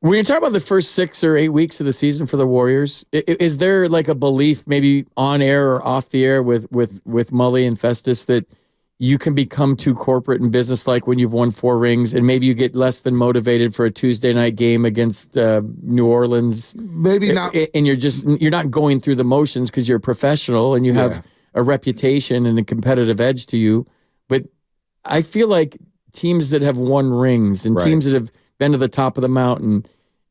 When you talk about the first 6 or 8 weeks of the season for the Warriors, is there like a belief, maybe on air or off the air with Mully and Festus, that you can become too corporate and businesslike when you've won 4 rings, and maybe you get less than motivated for a Tuesday night game against New Orleans? Maybe not. And you're not going through the motions because you're a professional and you have a reputation and a competitive edge to you. But I feel like teams that have won rings and teams that have been to the top of the mountain,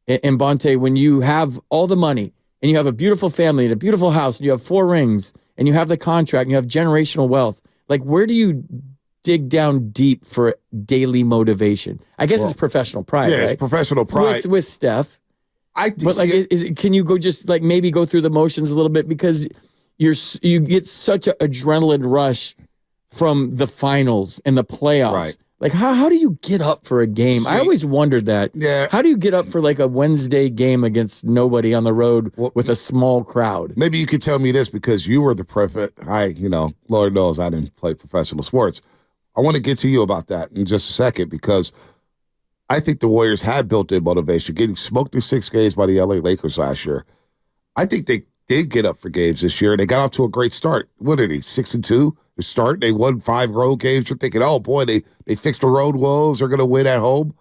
and Bonte, when you have all the money and you have a beautiful family and a beautiful house and you have 4 rings and you have the contract and you have generational wealth, like, where do you dig down deep for daily motivation? I guess it's professional pride, right? It's professional pride. With Steph. But like, can you go just like maybe go through the motions a little bit, because you get such an adrenaline rush from the finals and the playoffs. Right. Like, how do you get up for a game? I always wondered that. Yeah. How do you get up for like a Wednesday game against nobody on the road with a small crowd? Maybe you could tell me this because you were the prophet. Lord knows I didn't play professional sports. I want to get to you about that in just a second, because I think the Warriors had built in motivation. Getting smoked in 6 games by the LA Lakers last year. I think they did get up for games this year, and they got off to a great start. What are they, 6-2 to start? They won 5 road games. You're thinking, oh, boy, they fixed the road woes. They're going to win at home.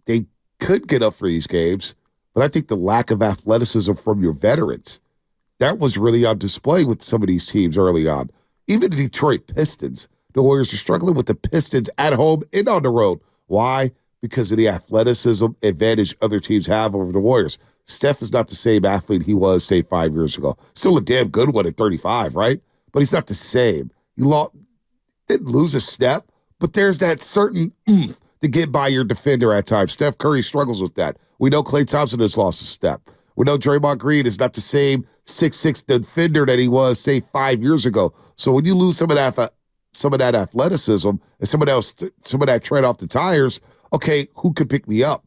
They could get up for these games, but I think the lack of athleticism from your veterans, that was really on display with some of these teams early on. Even the Detroit Pistons, the Warriors are struggling with the Pistons at home and on the road. Why? Because of the athleticism advantage other teams have over the Warriors. Steph is not the same athlete he was, say, 5 years ago. Still a damn good one at 35, right? But he's not the same. He didn't lose a step, but there's that certain oomph to get by your defender at times. Steph Curry struggles with that. We know Klay Thompson has lost a step. We know Draymond Green is not the same 6'6" defender that he was, say, 5 years ago. So when you lose some of that athleticism and some of that tread off the tires, okay, who can pick me up?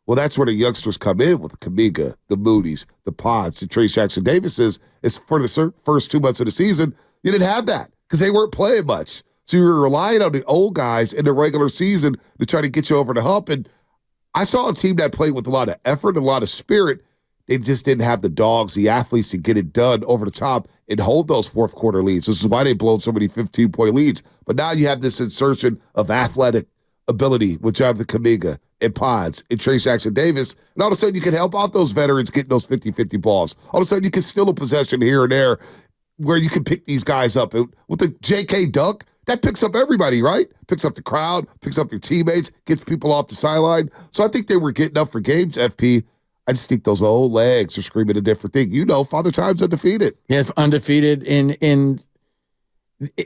Well, that's where the youngsters come in with the Kuminga, the Moody's, the Pods, the Trace Jackson-Davises. Is for the first 2 months of the season, you didn't have that because they weren't playing much. So you were relying on the old guys in the regular season to try to get you over the hump. And I saw a team that played with a lot of effort, a lot of spirit. They just didn't have the dogs, the athletes to get it done over the top and hold those fourth quarter leads. This is why they blown so many 15-point leads. But now you have this insertion of athletic ability with Jonathan Kuminga and Pods and Trace Jackson-Davis, and all of a sudden you can help out those veterans getting those 50-50 balls. All of a sudden you can steal a possession here and there where you can pick these guys up. And with the J.K. dunk, that picks up everybody, right? Picks up the crowd, picks up your teammates, gets people off the sideline. So I think they were getting up for games, FP. I just think those old legs are screaming a different thing. You know, Father Time's undefeated. Yeah, undefeated. And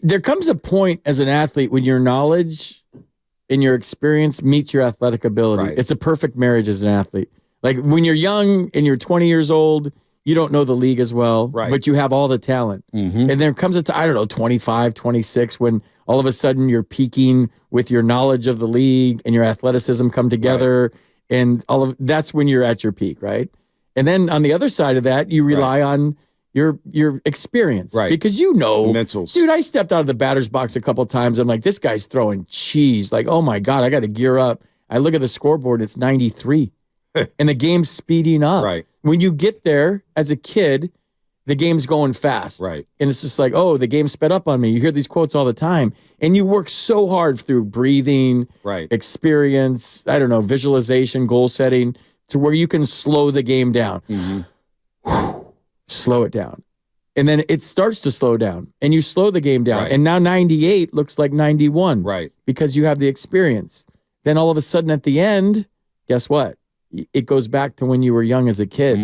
there comes a point as an athlete when your knowledge and your experience meets your athletic ability. Right. It's a perfect marriage as an athlete. Like when you're young and you're 20 years old, you don't know the league as well, but you have all the talent. Mm-hmm. And there comes a time, I don't know, 25, 26, when all of a sudden you're peaking with your knowledge of the league and your athleticism come together. Right. And that's when you're at your peak, right? And then on the other side of that, you rely on your experience. Right. Because you know, mentals. Dude, I stepped out of the batter's box a couple of times. I'm like, this guy's throwing cheese. Like, oh my God, I got to gear up. I look at the scoreboard, it's 93. And the game's speeding up. Right. When you get there as a kid, the game's going fast. Right. And it's just like, oh, the game sped up on me. You hear these quotes all the time. And you work so hard through breathing, experience, I don't know, visualization, goal setting, to where you can slow the game down. Mm-hmm. Slow it down. And then it starts to slow down. And you slow the game down. Right. And now 98 looks like 91. Right. Because you have the experience. Then all of a sudden at the end, guess what? It goes back to when you were young as a kid.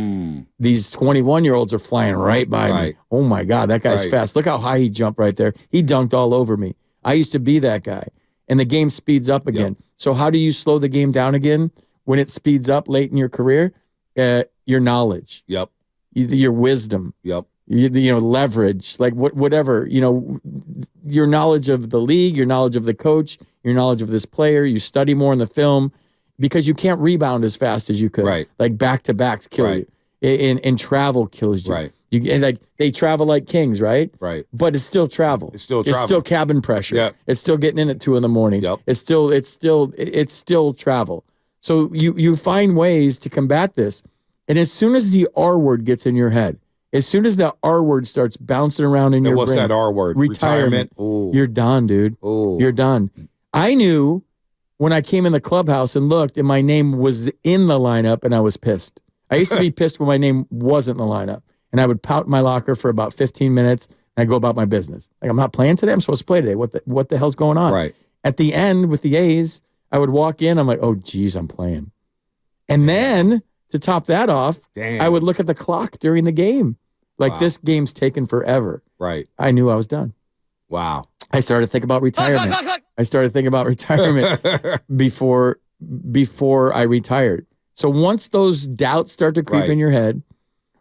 These 21-year-olds are flying right by me. Oh, my God, that guy's fast. Look how high he jumped right there. He dunked all over me. I used to be that guy. And the game speeds up again. Yep. So how do you slow the game down again when it speeds up late in your career? Your knowledge. Yep. Your wisdom. Yep. Leverage, like whatever, your knowledge of the league, your knowledge of the coach, your knowledge of this player. You study more in the film. Because you can't rebound as fast as you could. Right. Like back-to-backs kill you. And travel kills you. Right. And like they travel like kings, right? Right. But it's still travel. It's still travel. It's still cabin pressure. Yep. It's still getting in at 2 a.m. Yep. It's still travel. So you find ways to combat this. And as soon as the R word gets in your head, as soon as the R word starts bouncing around in your brain. What's that R word? Retirement. You're done, dude. Ooh. You're done. I knew when I came in the clubhouse and looked and my name was in the lineup and I was pissed. I used to be pissed when my name wasn't in the lineup. And I would pout in my locker for about 15 minutes and I'd go about my business. Like, I'm not playing today. I'm supposed to play today. What the hell's going on? Right. At the end with the A's, I would walk in. I'm like, oh, geez, I'm playing. And then to top that off, I would look at the clock during the game. Like, this game's taken forever. Right. I knew I was done. Wow. I started to think about retirement. I started thinking about retirement before I retired. So once those doubts start to creep in your head,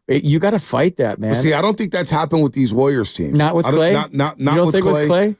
you got to fight that, man. But see, I don't think that's happened with these Warriors teams. Not with Klay? Not you don't with think Klay? with Klay?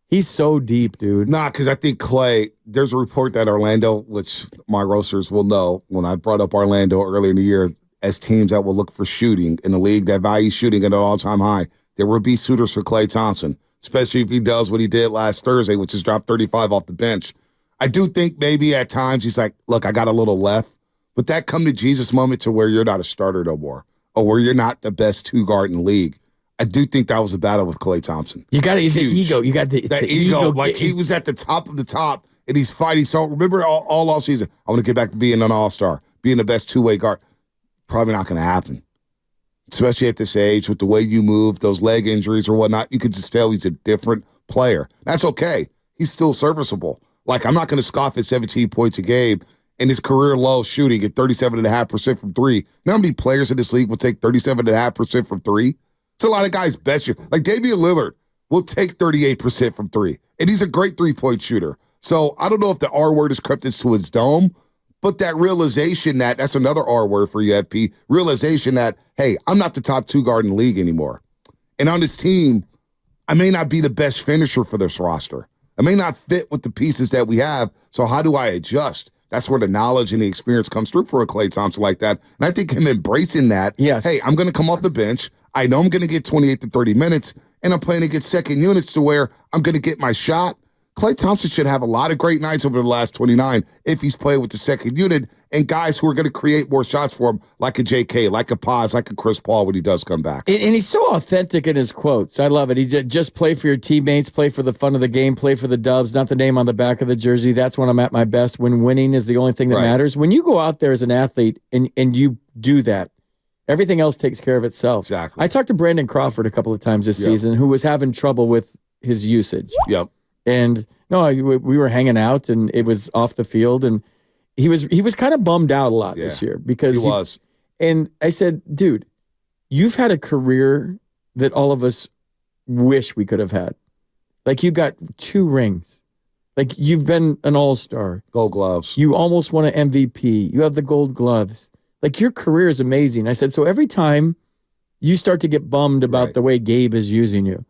He's so deep, dude. Nah, because I think Klay, there's a report that Orlando, which my roasters will know, when I brought up Orlando earlier in the year, as teams that will look for shooting in the league that value shooting at an all-time high, there will be suitors for Klay Thompson, especially if he does what he did last Thursday, which is drop 35 off the bench. I do think maybe at times he's like, look, I got a little left, but that come to Jesus moment to where you're not a starter no more, or where you're not the best two-guard in the league. I do think that was a battle with Klay Thompson. You got the ego. You got the ego. Like, he was at the top of the top, and he's fighting. So remember all season, I want to get back to being an all-star, being the best two-way guard. Probably not going to happen, especially at this age with the way you move, those leg injuries or whatnot. You could just tell he's a different player. That's okay. He's still serviceable. Like, I'm not going to scoff at 17 points a game and his career low shooting at 37.5% from three. You know how many players in this league will take 37.5% from three? It's a lot of guys' best shot. Like, Damian Lillard will take 38% from three, and he's a great three-point shooter. So I don't know if the R word has crept into his dome, but that realization that's another R word for you, FP, realization that, hey, I'm not the top two guard in the league anymore. And on this team, I may not be the best finisher for this roster. I may not fit with the pieces that we have, so how do I adjust? That's where the knowledge and the experience comes through for a Klay Thompson like that. And I think him embracing that, hey, I'm going to come off the bench. I know I'm going to get 28 to 30 minutes, and I'm playing against second units to where I'm going to get my shot. Klay Thompson should have a lot of great nights over the last 29 if he's playing with the second unit and guys who are going to create more shots for him, like a JK, like a Paz, like a Chris Paul when he does come back. And he's so authentic in his quotes. I love it. He just play for your teammates, play for the fun of the game, play for the dubs, not the name on the back of the jersey. That's when I'm at my best, when winning is the only thing that matters. When you go out there as an athlete and you do that, everything else takes care of itself. Exactly. I talked to Brandon Crawford a couple of times this season, who was having trouble with his usage. Yep. And we were hanging out, and it was off the field, and he was kind of bummed out a lot this year because he was. And I said, dude, you've had a career that all of us wish we could have had. Like, you got 2 rings. Like, you've been an all-star. Gold gloves. You almost won an MVP. You have the gold gloves. Like, your career is amazing. I said, so every time you start to get bummed about the way Gabe is using you,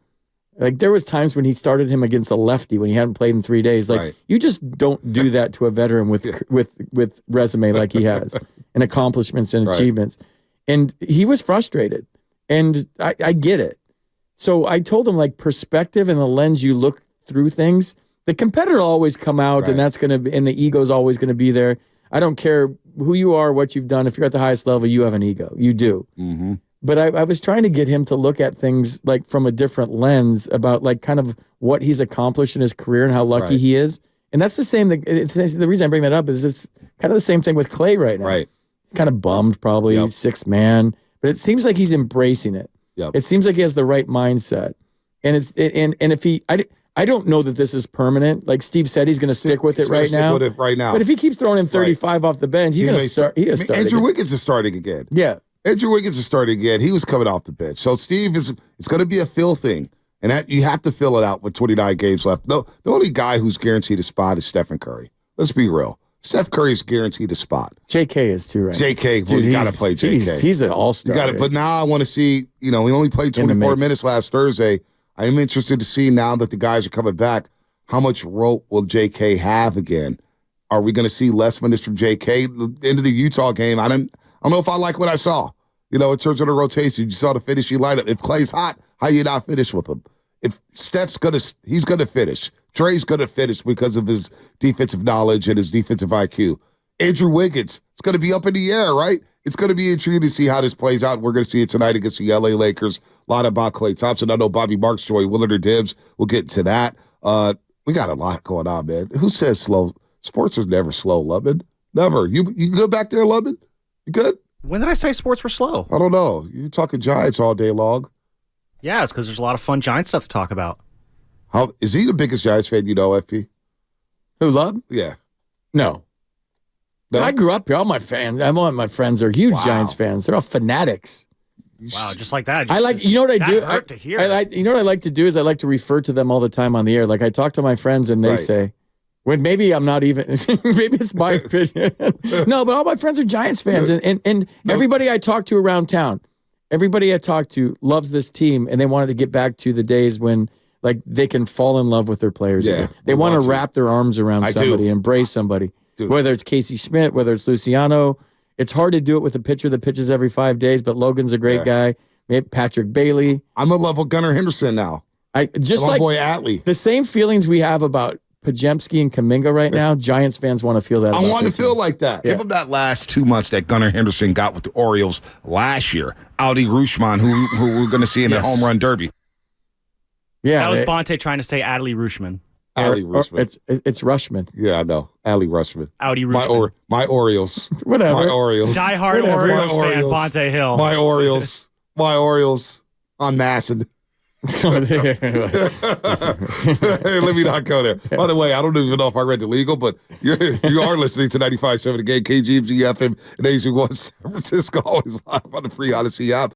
like, there was times when he started him against a lefty when he hadn't played in 3 days. Like, you just don't do that to a veteran with resume like he has and accomplishments and achievements. And he was frustrated. And I get it. So I told him, like, perspective and the lens you look through things, the competitor will always come out, and that's going to be, and the ego's always going to be there. I don't care who you are, what you've done. If you're at the highest level, you have an ego. You do. Mm-hmm. But I was trying to get him to look at things like from a different lens about like kind of what he's accomplished in his career and how lucky he is. And that's the same thing. The reason I bring that up is it's kind of the same thing with Klay right now. Right. Kind of bummed, probably sixth man, but it seems like he's embracing it. Yep. It seems like he has the right mindset. And if he, I don't know that this is permanent. Like Steve said, he's going to stick with it right now. But if he keeps throwing in 35 off the bench, he's going to start. Andrew Wiggins is starting again. Yeah. Andrew Wiggins is starting again. He was coming off the bench. So Steve it's going to be a fill thing. And that you have to fill it out with 29 games left. The only guy who's guaranteed a spot is Stephen Curry. Let's be real. Steph Curry's guaranteed a spot. JK is too, right? JK, well, you got to play JK. He's an all-star. You got to, but now I want to see, he only played 24 minutes last Thursday. I am interested to see now that the guys are coming back, how much rope will JK have again? Are we going to see less minutes from JK? The end of the Utah game, I don't know if I like what I saw. In terms of the rotation, you saw the finishing lineup. If Klay's hot, how you not finish with him? If Steph's he's gonna finish. Dre's gonna finish because of his defensive knowledge and his defensive IQ. Andrew Wiggins. It's going to be up in the air, right? It's going to be intriguing to see how this plays out. We're going to see it tonight against the LA Lakers. A lot about Klay Thompson. I know Bobby Marks, Joey Willard, or Dibs. We'll get into that. We got a lot going on, man. Who says slow? Sports is never slow, Lubman. Never. You good back there, Lubman? You good? When did I say sports were slow? I don't know. You're talking Giants all day long. Yeah, it's because there's a lot of fun Giants stuff to talk about. How is he the biggest Giants fan you know, FP? Who, Lub? Yeah. No. I grew up here. All my friends are huge Giants fans. They're all fanatics. Wow, just like that. I like, you know what I do? Hurt to hear. You know what I like to do is I like to refer to them all the time on the air. Like I talk to my friends and they say, when maybe I'm not even, maybe it's my opinion. No, but all my friends are Giants fans. And everybody I talk to around town, everybody I talk to loves this team and they wanted to get back to the days when like they can fall in love with their players. Yeah, they want to wrap their arms around somebody, embrace somebody. Dude. Whether it's Casey Schmidt, whether it's Luciano. It's hard to do it with a pitcher that pitches every 5 days, but Logan's a great guy. Maybe Patrick Bailey. I'm in love with Gunnar Henderson now. Just my like boy Atlee. The same feelings we have about Pajemski and Kaminga right now, Giants fans want to feel that. I want to feel like that. Yeah. Give him that last 2 months that Gunnar Henderson got with the Orioles last year. Aldi Rutschman, who we're going to see in the home run derby. Yeah, that was Bonte trying to say Adley Rutschman. Allie Rushman. It's Rushman. Yeah, I know. Allie Rushman. Audi Rushman. My Orioles. Whatever. My Orioles. Die-hard Orioles fan, Bonte Hill. My Orioles. My Orioles on Masson. Hey, let me not go there. By the way, I don't even know if I read the legal, but you are listening to 95.7 The Game, KGMG FM, and AZ1 San Francisco, always live on the free Odyssey app.